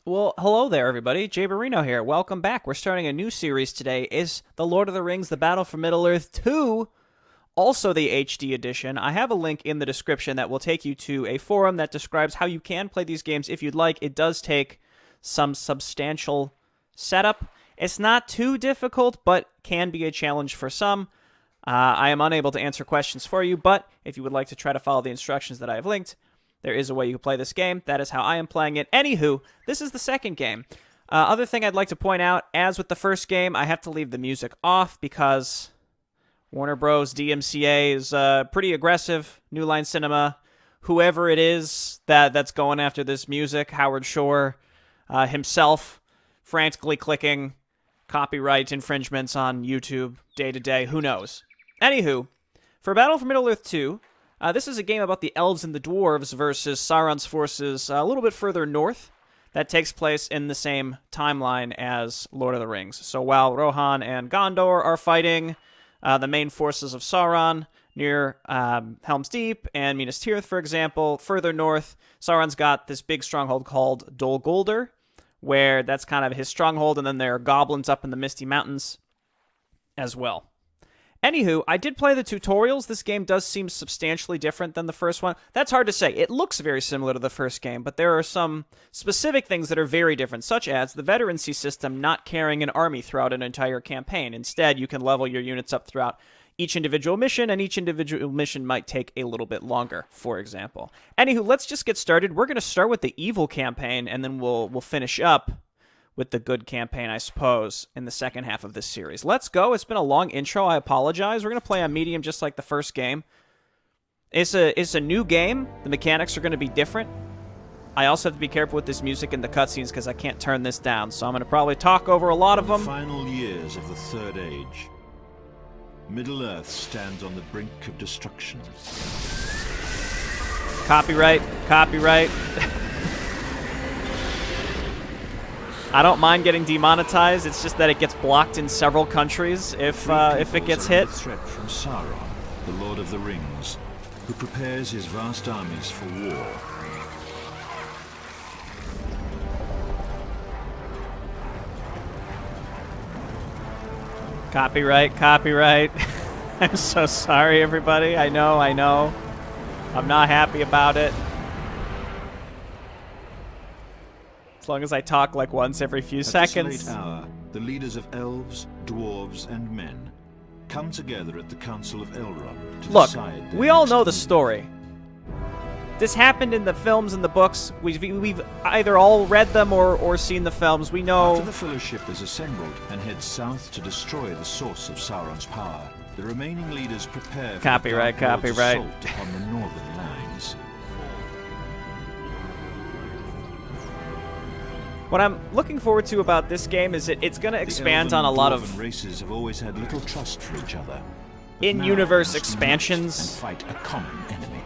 Well, hello there, everybody. Jay Barrino here. Welcome back. We're starting a new series today. Is The Lord of the Rings, The Battle for Middle-earth 2, also the HD edition. I have a link in the description that will take you to a forum that describes how you can play these games if you'd like. It does take some substantial setup. It's not too difficult, but can be a challenge for some. I am unable to answer questions for you, but if you would like to try to follow the instructions that I have linked, there is a way you can play this game. That is how I am playing it. Anywho, this is the second game. Other thing I'd like to point out, as with the first game, I have to leave the music off because Warner Bros. DMCA is pretty aggressive. New Line Cinema, whoever it is that's going after this music, Howard Shore himself, frantically clicking copyright infringements on YouTube day to day. Who knows? Anywho, for Battle for Middle-earth 2, this is a game about the Elves and the Dwarves versus Sauron's forces a little bit further north. That takes place in the same timeline as Lord of the Rings. So while Rohan and Gondor are fighting the main forces of Sauron near Helm's Deep and Minas Tirith, for example, further north, Sauron's got this big stronghold called Dol Guldur, where that's kind of his stronghold, and then there are goblins up in the Misty Mountains as well. Anywho, I did play the tutorials. This game does seem substantially different than the first one. That's hard to say. It looks very similar to the first game, but there are some specific things that are very different, such as the veterancy system not carrying an army throughout an entire campaign. Instead, you can level your units up throughout each individual mission, and each individual mission might take a little bit longer, for example. Anywho, let's just get started. We're going to start with the evil campaign, and then we'll finish up with the good campaign, I suppose, in the second half of this series. Let's go. It's been a long intro. I apologize. We're going to play on medium just like the first game. It's a new game. The mechanics are going to be different. I also have to be careful with this music and the cutscenes because I can't turn this down, so I'm going to probably talk over a lot of them. In the final years of the Third Age, Middle-earth stands on the brink of destruction. Copyright. I don't mind getting demonetized. It's just that it gets blocked in several countries if it gets hit. A threat from Sauron, the Lord of the Rings, who prepares his vast armies for war. Copyright. I'm so sorry, everybody. I know. I'm not happy about it. As long as I talk like once every few seconds. At this late hour, the leaders of elves, dwarves, and men come together at the Council of Elrond to decide. Look, we all know the story. This happened in the films and the books. We've either all read them or seen the films. We know. After the Fellowship is assembled and heads south to destroy the source of Sauron's power, the remaining leaders prepare for Copyright. the Dark Lord's assault upon the northern lands. What I'm looking forward to about this game is it's going to expand on a lot of races have always had little trust for each other. in-universe expansions. And fight a common enemy.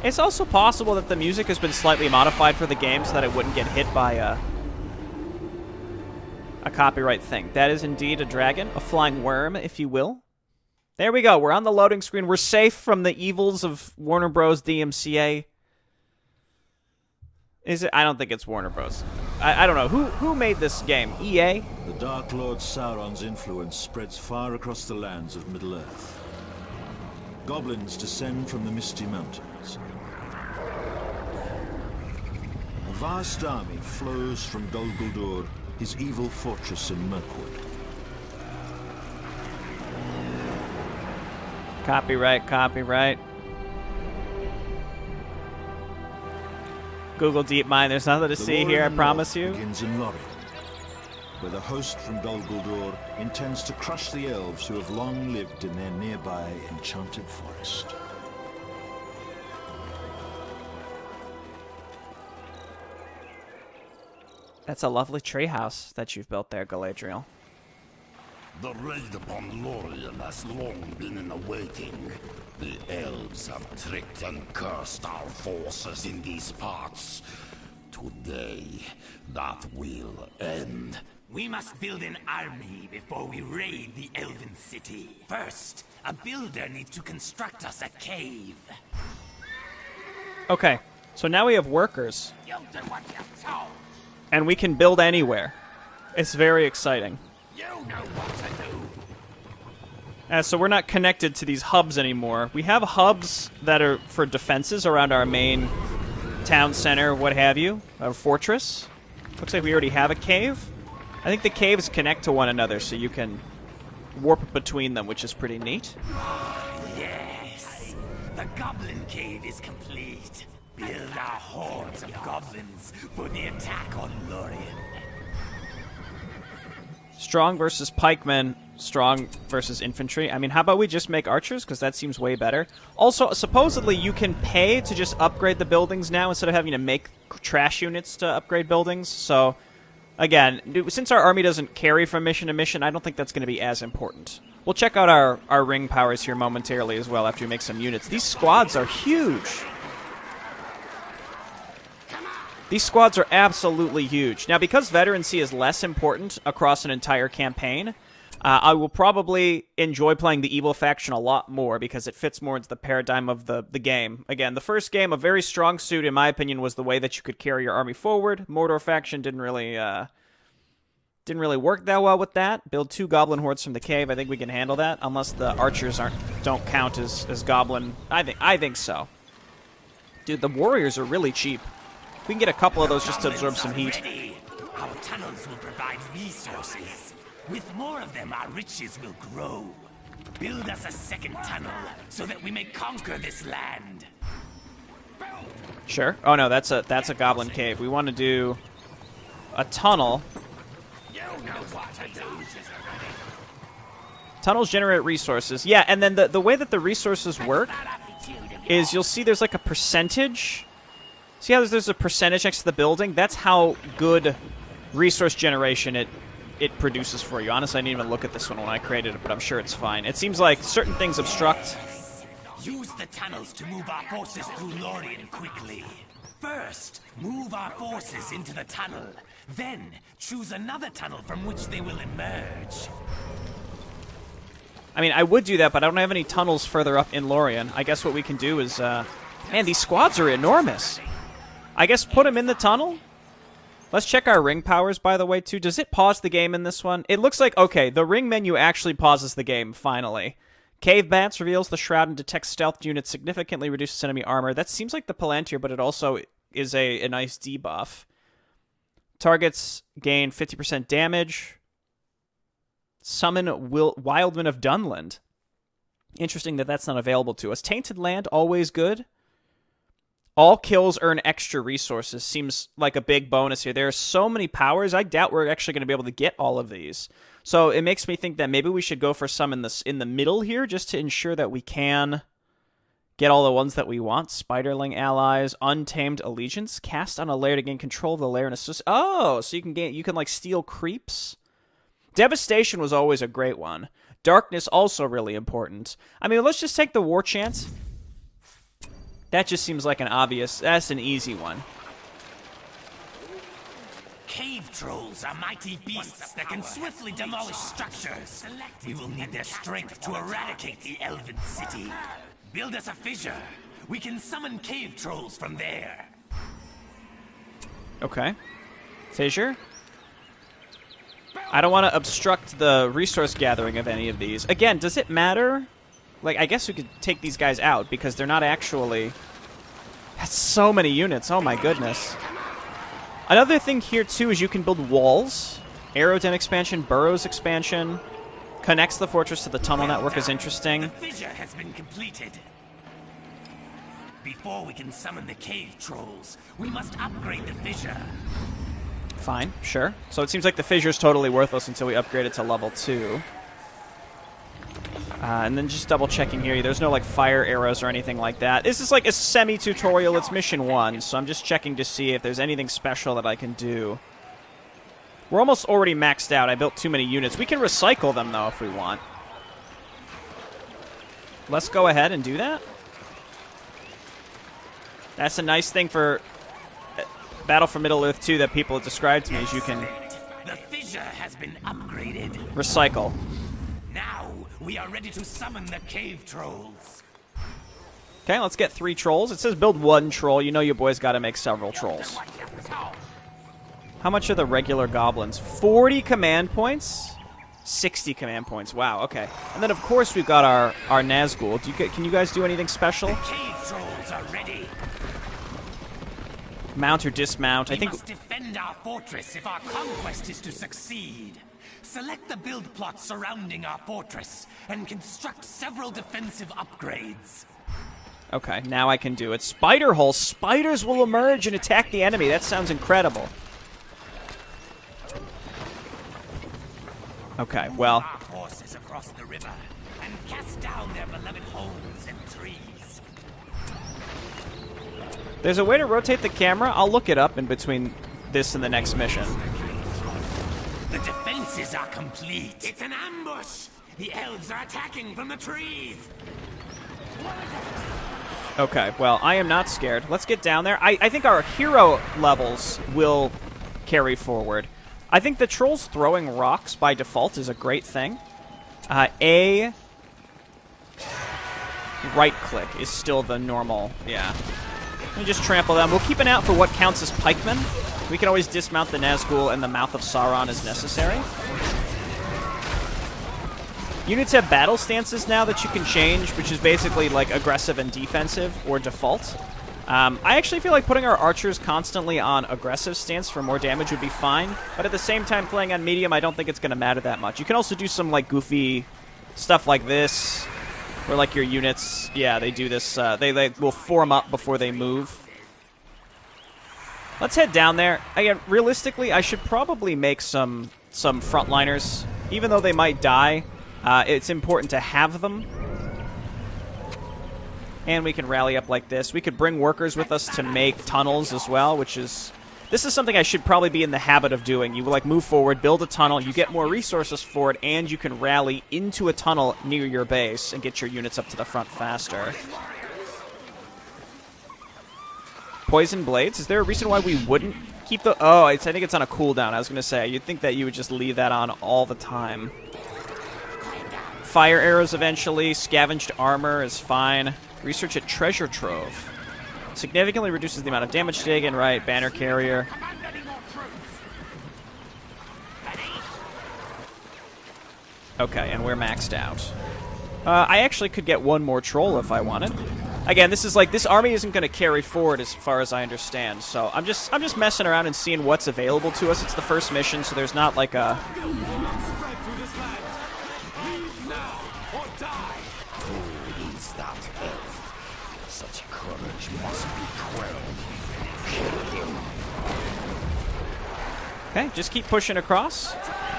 It's also possible that the music has been slightly modified for the game so that it wouldn't get hit by a copyright thing. That is indeed a dragon, a flying worm, if you will. There we go. We're on the loading screen. We're safe from the evils of Warner Bros. DMCA. Is it? I don't think it's Warner Bros. I don't know. Who made this game? EA? The Dark Lord Sauron's influence spreads far across the lands of Middle-earth. Goblins descend from the Misty Mountains. A vast army flows from Dol Guldur, his evil fortress in Mirkwood. Copyright. Google DeepMind, there's nothing to see here, I promise you. Begins in Lotr, where the host from Dol Guldur intends to crush the elves who have long lived in their nearby enchanted forest. That's a lovely treehouse that you've built there, Galadriel. The raid upon Lorien has long been in the waiting. The elves have tricked and cursed our forces in these parts. Today, that will end. We must build an army before we raid the elven city. First, a builder needs to construct us a cave. Okay, so now we have workers. You do what you're told. And we can build anywhere. It's very exciting. You know what to do. So we're not connected to these hubs anymore. We have hubs that are for defenses around our main town center, what have you, a fortress. Looks like we already have a cave. I think the caves connect to one another, so you can warp between them, which is pretty neat. Yes, the Goblin Cave is complete. Build our hordes of goblins for the attack on Lorien. Strong versus pikemen, strong versus infantry. I mean, how about we just make archers? Because that seems way better. Also, supposedly you can pay to just upgrade the buildings now instead of having to make trash units to upgrade buildings. So, again, since our army doesn't carry from mission to mission, I don't think that's going to be as important. We'll check out our ring powers here momentarily as well after we make some units. These squads are huge. These squads are absolutely huge. Now, because veterancy is less important across an entire campaign, I will probably enjoy playing the evil faction a lot more because it fits more into the paradigm of the game. Again, the first game, a very strong suit, in my opinion, was the way that you could carry your army forward. Mordor faction didn't really work that well with that. Build 2 goblin hordes from the cave. I think we can handle that, unless the archers don't count as goblin. I think so. Dude, the warriors are really cheap. We can get a couple of those just to absorb some heat. Ready. Our tunnels will provide resources. With more of them, our riches will grow. Build us a second tunnel so that we may conquer this land. Sure. Oh no, that's a goblin cave. We want to do a tunnel. You know what to do. Tunnels generate resources. Yeah, and then the way that the resources work is you'll see there's like a percentage. See how there's a percentage next to the building? That's how good resource generation it produces for you. Honestly, I didn't even look at this one when I created it, but I'm sure it's fine. It seems like certain things obstruct. Use the tunnels to move our forces through Lorien quickly. First, move our forces into the tunnel. Then, choose another tunnel from which they will emerge. I mean, I would do that, but I don't have any tunnels further up in Lorien. I guess what we can do is... man, these squads are enormous. I guess put them in the tunnel? Let's check our ring powers, by the way, too. Does it pause the game in this one? It looks like, okay, the ring menu actually pauses the game, finally. Cave Bats reveals the shroud and detects stealth units, significantly reduces enemy armor. That seems like the Palantir, but it also is a nice debuff. Targets gain 50% damage. Summon Wildman of Dunland. Interesting that that's not available to us. Tainted Land, always good. All kills earn extra resources. Seems like a big bonus here. There are so many powers. I doubt we're actually going to be able to get all of these. So it makes me think that maybe we should go for some in the middle here just to ensure that we can get all the ones that we want. Spiderling allies, Untamed Allegiance, cast on a lair to gain control of the lair and assist. Oh, so you can like steal creeps. Devastation was always a great one. Darkness also really important. I mean, let's just take the War Chant. That just seems like that's an easy one. Cave trolls are mighty beasts that can swiftly demolish structures. We will need their strength to eradicate the elven city. Build us a fissure. We can summon cave trolls from there. Okay. Fissure? I don't want to obstruct the resource gathering of any of these. Again, does it matter? Like, I guess we could take these guys out because they're not actually... That's so many units. Oh, my goodness. Another thing here, too, is you can build walls. Arrow Den expansion, Burrows expansion. Connects the fortress to the tunnel network is interesting. The fissure has been completed. Before we can summon the cave trolls, we must upgrade the fissure. Fine, sure. So it seems like the fissure's totally worthless until we upgrade it to level 2. And then just double checking here. There's no like fire arrows or anything like that. This is like a semi-tutorial. It's mission 1, so I'm just checking to see if there's anything special that I can do. We're almost already maxed out. I built too many units. We can recycle them though if we want. Let's go ahead and do that. That's a nice thing for Battle for Middle-earth 2 that people have described to me is you can fissure has been upgraded. Recycle. Now we are ready to summon the cave trolls. Okay, let's get 3 trolls. It says build 1 troll. You know your boys got to make several trolls. How much are the regular goblins? 40 command points? 60 command points. Wow, okay. And then, of course, we've got our Nazgul. Can you guys do anything special? The cave trolls are ready. Mount or dismount? We I think must defend our fortress if our conquest is to succeed. Select the build plot surrounding our fortress and construct several defensive upgrades. Okay, now I can do it. Spider hole. Spiders will emerge and attack the enemy. That sounds incredible. Okay, well, Our forces across the river and cast down their beloved homes and trees. there's a way to rotate the camera. I'll look it up in between this and the next mission. The defenses are complete. It's an ambush. The elves are attacking from the trees. Okay, well, I am not scared. Let's get down there. I think our hero levels will carry forward. I think the trolls throwing rocks by default is a great thing. A right-click is still the normal, yeah. Let me just trample them. We'll keep an eye out for what counts as pikemen. We can always dismount the Nazgul and the Mouth of Sauron as necessary. Units have battle stances now that you can change, which is basically like aggressive and defensive, or default. I actually feel like putting our archers constantly on aggressive stance for more damage would be fine, but at the same time, playing on medium, I don't think it's going to matter that much. You can also do some like goofy stuff like this, where like your units, yeah, they do this, they will form up before they move. Let's head down there. Again, realistically, I should probably make some frontliners. Even though they might die, it's important to have them. And we can rally up like this. We could bring workers with us to make tunnels as well, which is... This is something I should probably be in the habit of doing. You like move forward, build a tunnel, you get more resources for it, and you can rally into a tunnel near your base and get your units up to the front faster. Poison blades? Is there a reason why we wouldn't keep the... Oh, I think it's on a cooldown. I was going to say, you'd think that you would just leave that on all the time. Fire arrows eventually. Scavenged armor is fine. Research at treasure trove. Significantly reduces the amount of damage taken, right? Banner carrier. Okay, and we're maxed out. I actually could get one more troll if I wanted. Again, this is like, this army isn't going to carry forward as far as I understand, so I'm just messing around and seeing what's available to us. It's the first mission, so there's not like a... Okay, just keep pushing across.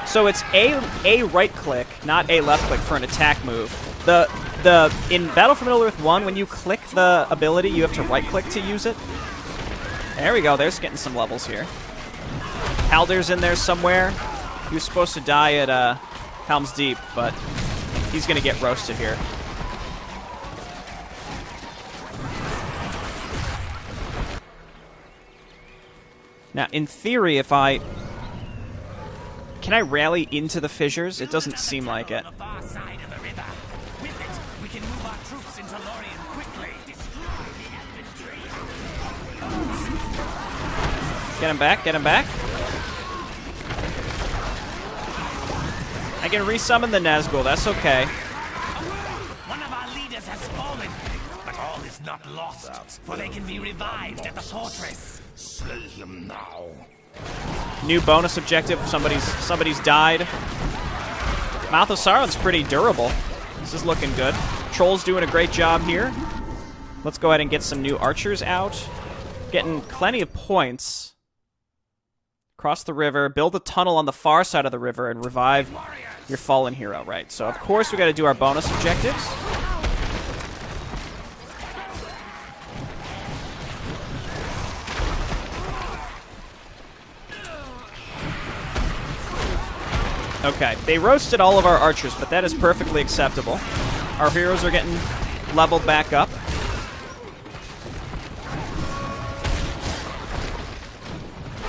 So it's a right click, not a left click for an attack move. In Battle for Middle-earth 1, when you click the ability, you have to right click to use it. There we go, there's getting some levels here. Halder's in there somewhere. He was supposed to die at Helm's Deep, but he's gonna get roasted here. Now, in theory, if I... Can I rally into the fissures? It doesn't seem like it. Get him back, get him back. I can resummon the Nazgul, that's okay. One of our leaders has fallen, but all is not lost, for they can be revived at the fortress. Slay him now. New bonus objective, somebody's died. Mouth of Sauron's pretty durable. This is looking good. Troll's doing a great job here. Let's go ahead and get some new archers out. Getting plenty of points. Cross the river, build a tunnel on the far side of the river, and revive your fallen hero, right? So, of course, we got to do our bonus objectives. Okay, they roasted all of our archers, but that is perfectly acceptable. Our heroes are getting leveled back up.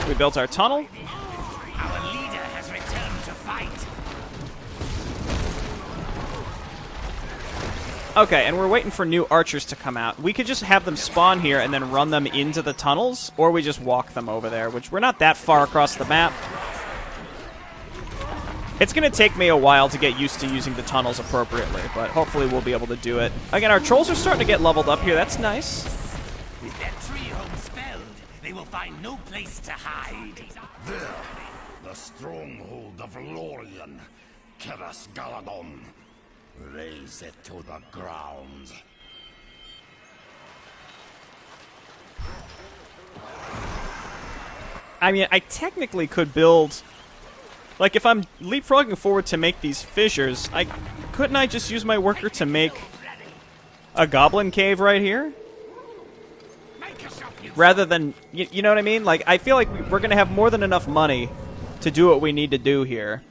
We built our tunnel. Our leader has returned. Okay, and we're waiting for new archers to come out. We could just have them spawn here and then run them into the tunnels, or we just walk them over there, which we're not that far across the map. It's going to take me a while to get used to using the tunnels appropriately, but hopefully we'll be able to do it. Again, our trolls are starting to get leveled up here. That's nice. With their tree homes felled, they will find no place to hide. There, the stronghold of Lorien, Keras Galadon. Raise it to the ground. I mean, I technically could build... Like, if I'm leapfrogging forward to make these fissures, couldn't I just use my worker to make a goblin cave right here? Rather than... You know what I mean? Like, I feel like we're going to have more than enough money to do what we need to do here.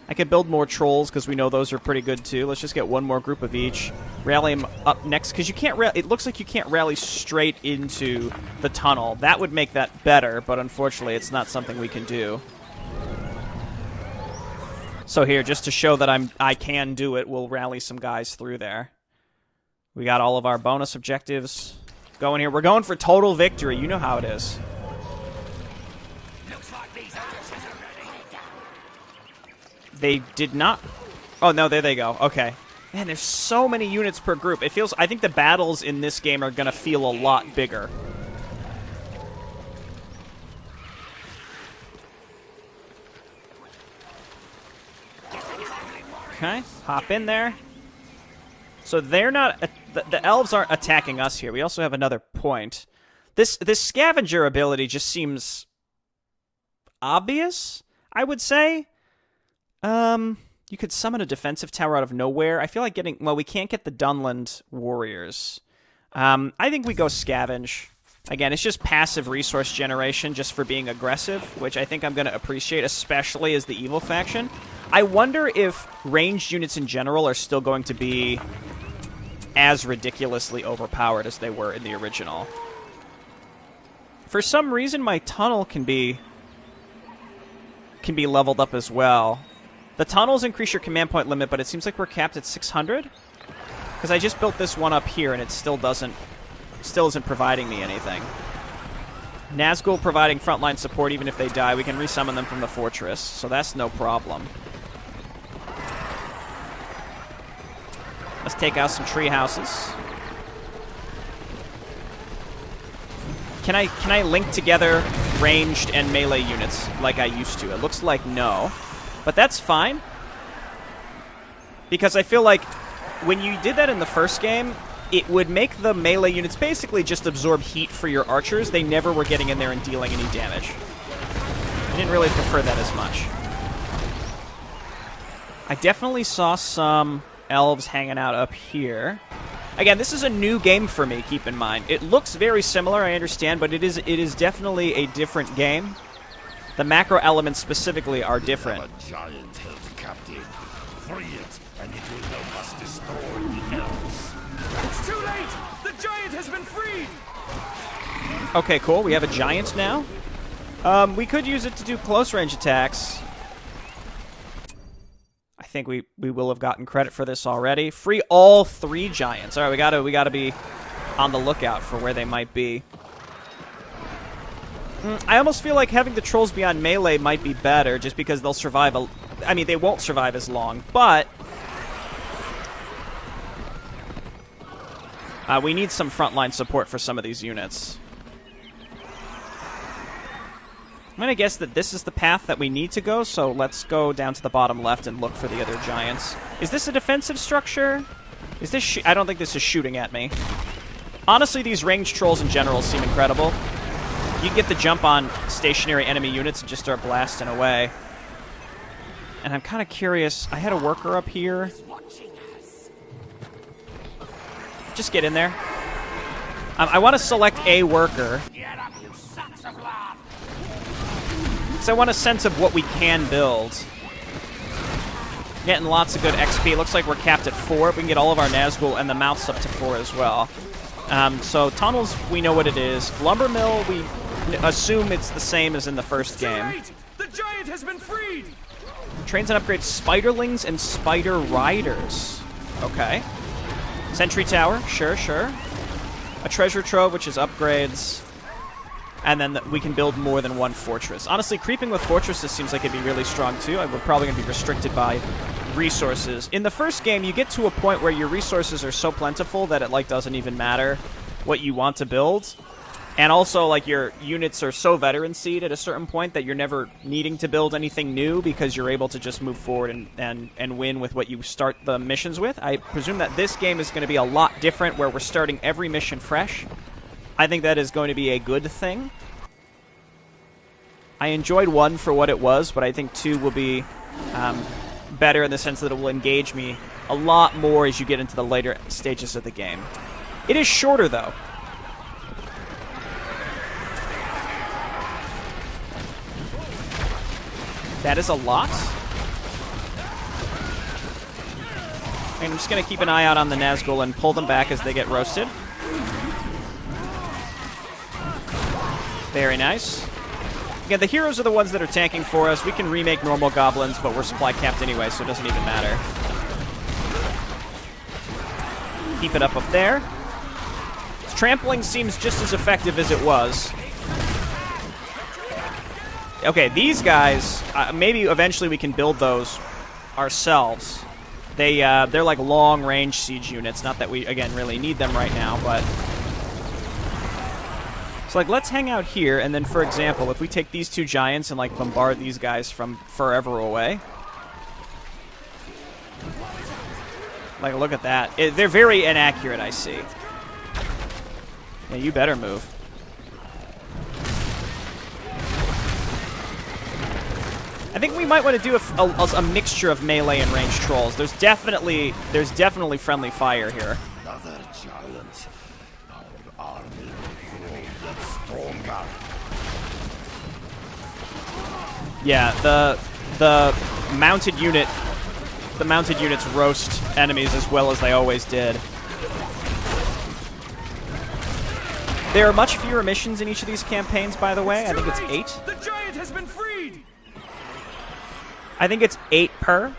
I could build more trolls because we know those are pretty good too. Let's just get one more group of each. Rally them up next because you can't. It looks like you can't rally straight into the tunnel. That would make that better, but unfortunately, it's not something we can do. So here, just to show that I can do it, we'll rally some guys through there. We got all of our bonus objectives going here. We're going for total victory. You know how it is. They did not... Oh, no, there they go. Okay. Man, there's so many units per group. It feels... I think the battles in this game are going to feel a lot bigger. Okay, hop in there. So they're not... The elves aren't attacking us here. We also have another point. This scavenger ability just seems... obvious, I would say. You could summon a defensive tower out of nowhere. I feel like getting... Well, we can't get the Dunland warriors. I think we go scavenge. Again, it's just passive resource generation just for being aggressive, which I think I'm going to appreciate, especially as the evil faction. I wonder if ranged units in general are still going to be as ridiculously overpowered as they were in the original. For some reason, my tunnel can be leveled up as well. The tunnels increase your command point limit, but it seems like we're capped at 600. Because I just built this one up here, and it still isn't providing me anything. Nazgul providing frontline support, even if they die. We can resummon them from the fortress, so that's no problem. Let's take out some tree houses. Can I link together ranged and melee units like I used to? It looks like no. But that's fine. Because I feel like when you did that in the first game, it would make the melee units basically just absorb heat for your archers. They never were getting in there and dealing any damage. I didn't really prefer that as much. I definitely saw some elves hanging out up here. Again, this is a new game for me, keep in mind. It looks very similar, I understand, but it is definitely a different game. The macro elements specifically are different. A giant held captive. Free it, and it will help us destroy the elves. It's too late! The giant has been freed! Okay, cool. We have a giant now. We could use it to do close range attacks. I think we will have gotten credit for this already. Free all 3 giants. All right, we gotta be on the lookout for where they might be. I almost feel like having the trolls be on melee might be better, just because they'll survive I mean, they won't survive as long, but we need some frontline support for some of these units. I'm going to guess that this is the path that we need to go, so let's go down to the bottom left and look for the other giants. Is this a defensive structure? Is this I don't think this is shooting at me. Honestly, these ranged trolls in general seem incredible. You can get the jump on stationary enemy units and just start blasting away. And I'm kind of curious. I had a worker up here. Just get in there. I want to select a worker. Because I want a sense of what we can build. Getting lots of good XP. Looks like we're capped at 4. We can get all of our Nazgul and the mouths up to 4 as well. So tunnels, we know what it is. Lumber mill, we assume it's the same as in the first game. The giant has been freed! Trains and upgrades spiderlings and spider riders. Okay. Sentry tower, sure, sure. A treasure trove, which is upgrades. And then we can build more than one fortress. Honestly, creeping with fortresses seems like it'd be really strong, too. We're probably going to be restricted by resources. In the first game, you get to a point where your resources are so plentiful that it, like, doesn't even matter what you want to build. And also, like, your units are so veteran-seed at a certain point that you're never needing to build anything new because you're able to just move forward and win with what you start the missions with. I presume that this game is going to be a lot different, where we're starting every mission fresh. I think that is going to be a good thing. I enjoyed 1 for what it was, but I think 2 will be better in the sense that it will engage me a lot more as you get into the later stages of the game. It is shorter, though. That is a lot. And I'm just going to keep an eye out on the Nazgul and pull them back as they get roasted. Very nice. Again, the heroes are the ones that are tanking for us. We can remake normal goblins, but we're supply capped anyway, so it doesn't even matter. Keep it up there. Trampling seems just as effective as it was. Okay, these guys, maybe eventually we can build those ourselves. They're like long-range siege units. Not that we, again, really need them right now, but... So, like, let's hang out here, and then, for example, if we take these 2 giants and, like, bombard these guys from forever away. Like, look at that. They're very inaccurate, I see. Yeah, you better move. I think we might want to do a mixture of melee and ranged trolls. There's definitely friendly fire here. Another giant. Our army will get stronger. Yeah, the mounted units roast enemies as well as they always did. There are much fewer missions in each of these campaigns, by the way. I think it's 8. The giant has been freed. I think it's 8 per.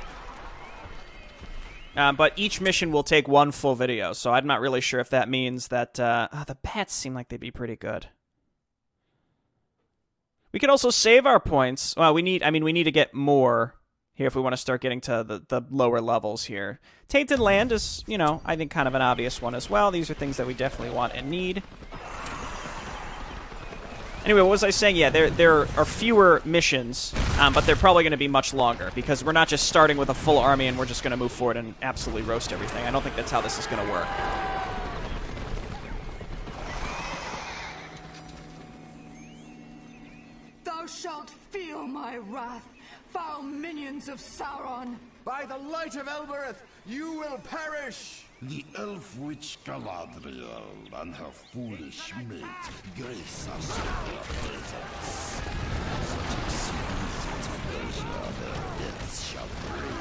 But each mission will take 1 full video, so I'm not really sure if that means that... the pets seem like they'd be pretty good. We could also save our points. Well, we need to get more here if we want to start getting to the lower levels here. Tainted Land is, I think kind of an obvious one as well. These are things that we definitely want and need. Anyway, what was I saying? Yeah, there are fewer missions, but they're probably going to be much longer, because we're not just starting with a full army and we're just going to move forward and absolutely roast everything. I don't think that's how this is going to work. Thou shalt feel my wrath, foul minions of Sauron. By the light of Elbereth, you will perish! The elf witch Galadriel and her foolish mate grace us with their presence. Such exquisite pleasure their deaths shall bring.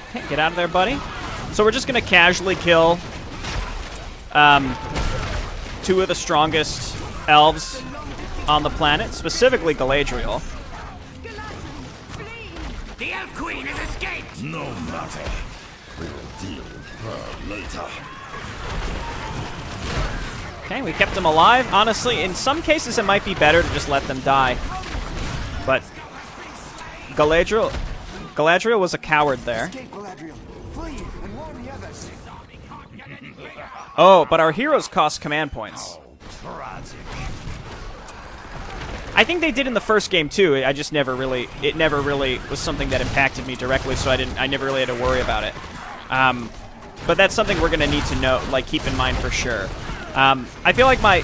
Okay, get out of there, buddy. So we're just going to casually kill 2 of the strongest elves on the planet, specifically Galadriel. The Elf Queen has escaped! No matter. We will deal with her later. Okay, we kept them alive. Honestly, in some cases it might be better to just let them die. But Galadriel was a coward there. Escape, Galadriel. Flee and warn the others. Oh, but our heroes cost command points. I think they did in the first game too. It never really was something that impacted me directly, so I never really had to worry about it. But that's something we're gonna need to know, like, keep in mind for sure. I feel like oh my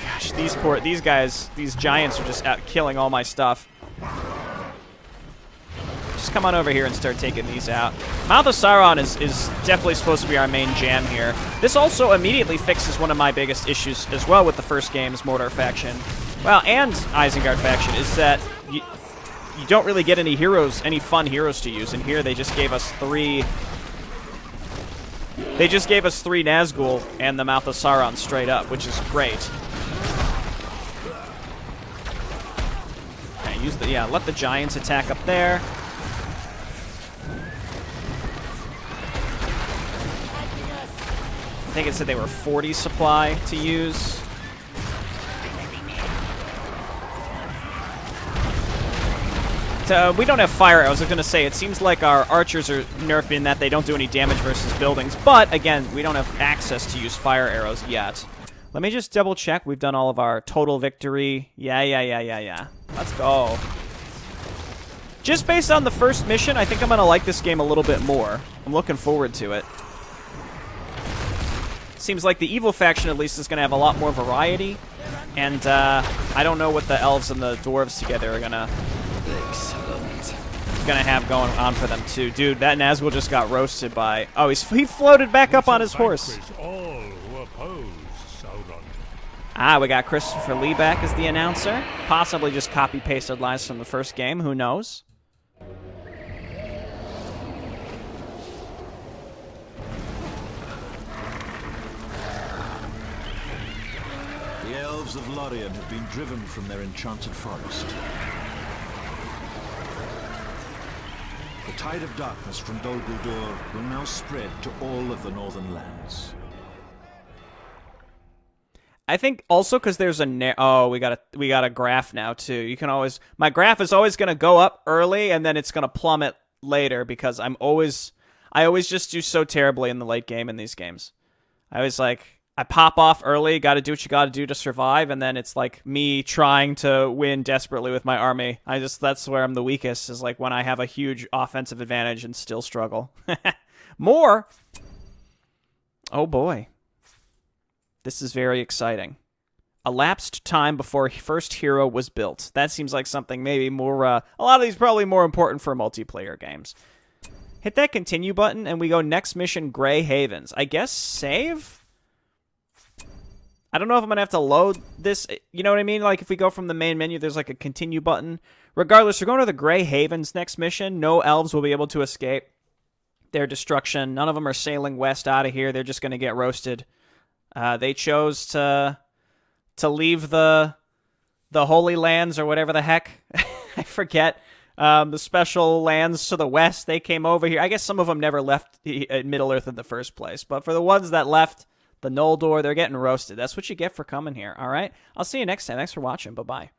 gosh, these guys, these giants are just out killing all my stuff. Just come on over here and start taking these out. Mouth of Sauron is definitely supposed to be our main jam here. This also immediately fixes one of my biggest issues as well with the first game's Mordor faction. Well, and Isengard faction, is that you don't really get any fun heroes to use. And here they just gave us 3... They just gave us 3 Nazgul and the Mouth of Sauron straight up, which is great. Okay, let the giants attack up there. think it said they were 40 supply to use. We don't have fire arrows. I was going to say, it seems like our archers are nerfed in that they don't do any damage versus buildings. But, again, we don't have access to use fire arrows yet. Let me just double check. We've done all of our total victory. Yeah. Let's go. Just based on the first mission, I think I'm going to like this game a little bit more. I'm looking forward to it. Seems like the evil faction, at least, is going to have a lot more variety. And I don't know what the elves and the dwarves together are going to have going on for them, too. Dude, that Nazgul just got roasted by... Oh, he floated back up on his horse. All who oppose Sauron. Ah, we got Christopher Lee back as the announcer. Possibly just copy-pasted lines from the first game. Who knows? The elves of Lorien have been driven from their enchanted forest. The tide of darkness from Dol Guldur will now spread to all of the northern lands. I think also because there's a we got a graph now too. You can always my graph is always going to go up early and then it's going to plummet later because I always just do so terribly in the late game in these games. I pop off early, got to do what you got to do to survive, and then it's like me trying to win desperately with my army. That's where I'm the weakest, is like when I have a huge offensive advantage and still struggle. More! Oh boy. This is very exciting. Elapsed time before first hero was built. That seems like something maybe more, a lot of these probably more important for multiplayer games. Hit that continue button, and we go next mission, Grey Havens. I guess save? I don't know if I'm going to have to load this. You know what I mean? Like, if we go from the main menu, there's like a continue button. Regardless, we're going to the Grey Havens next mission. No elves will be able to escape their destruction. None of them are sailing west out of here. They're just going to get roasted. They chose to leave the Holy Lands or whatever the heck. I forget. The special lands to the west. They came over here. I guess some of them never left Middle-earth in the first place. But for the ones that left... The Noldor, they're getting roasted. That's what you get for coming here, all right? I'll see you next time. Thanks for watching. Bye-bye.